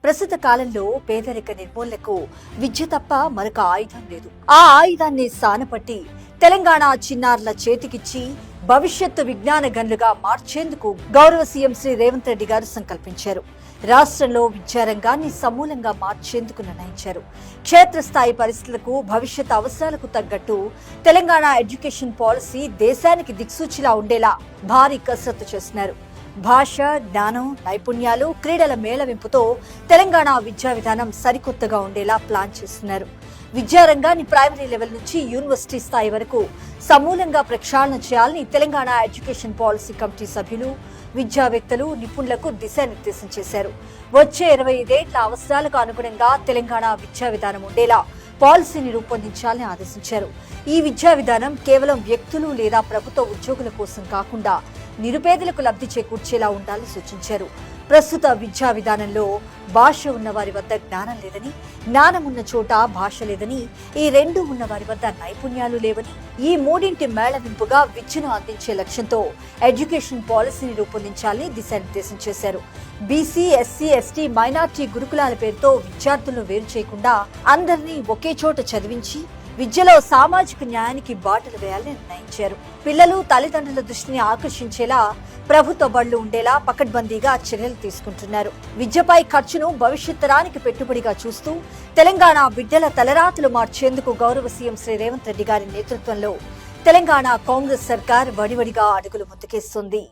ప్రస్తుత కాలంలో పేదరిక నిర్మూలనకు విద్య తప్ప మరొక ఆయుధం లేదు. ఆ ఆయుధాన్ని సానపట్టి తెలంగాణ చిన్నారుల చేతికిచ్చి భవిష్యత్తు విజ్ఞాన గనులుగా మార్చేందుకు గౌరవ సీఎం శ్రీ రేవంత్ రెడ్డి గారు సంకల్పించారు. రాష్ట్రంలో విద్యారంగాన్ని సమూలంగా మార్చేందుకు నిర్ణయించారు. క్షేత్రస్థాయి పరిస్థితులకు, భవిష్యత్ అవసరాలకు తగ్గట్టు తెలంగాణ ఎడ్యుకేషన్ పాలసీ దేశానికి దిక్సూచిలా ఉండేలా భారీ కసరత్తు చేస్తున్నారు. భాష, జ్ఞానం, నైపుణ్యాలు, క్రీడల మేళవింపుతో తెలంగాణ విద్యా విధానం సరికొత్తగా ఉండేలా ప్లాన్ చేస్తున్నారు. విద్యారంగాన్ని ప్రైమరీ లెవెల్ నుంచి యూనివర్సిటీ స్థాయి వరకు సమూలంగా ప్రక్షాళన చేయాలని తెలంగాణ ఎడ్యుకేషన్ పాలసీ కమిటీ సభ్యులు, విద్యావేత్తలు, నిపుణులకు దిశానిర్దేశం చేశారు. వచ్చే 25 ఏళ్ల అవసరాలకు అనుగుణంగా తెలంగాణ విద్యా విధానం ఉండేలా పాలసీని రూపొందించాలని ఆదేశించారు. ఈ విద్యా విధానం కేవలం వ్యక్తులు లేదా ప్రభుత్వ ఉద్యోగుల కోసం కాకుండా నిరుపేదలకు లబ్ధి చేకూర్చేలా ఉండాలని సూచించారు. ప్రస్తుత విద్యా విధానంలో భాష ఉన్న వారి వద్ద జ్ఞానం లేదని, జ్ఞానం ఉన్న చోట భాష లేదని, ఈ రెండు ఉన్న వారి వద్ద నైపుణ్యాలు లేవని, ఈ మూడింటి మేళవింపుగా విద్యను అందించే లక్ష్యంతో ఎడ్యుకేషన్ పాలసీని రూపొందించాలని దిశానిర్దేశం చేశారు. బీసీ, ఎస్సీ, ఎస్టీ, మైనార్టీ గురుకులాల పేరుతో విద్యార్థులను వేరు చేయకుండా అందరినీ ఒకే చోట చదివించి విద్యలో సామాజిక న్యాయానికి బాటలు వేయాలని నిర్ణయించారు. పిల్లలు, తల్లిదండ్రుల దృష్టిని ఆకర్షించేలా ప్రభుత్వ బడులు ఉండేలా పకడ్బందీగా చర్యలు తీసుకుంటున్నారు. విద్యపై ఖర్చును భవిష్యత్ తరానికి పెట్టుబడిగా చూస్తూ తెలంగాణ బిడ్డల తలరాతలు మార్చేందుకు గౌరవ సీఎం శ్రీ రేవంత్ రెడ్డి గారి నేతృత్వంలో తెలంగాణ కాంగ్రెస్ సర్కార్ వడివడిగా అడుగులు ముందుకేస్తుంది.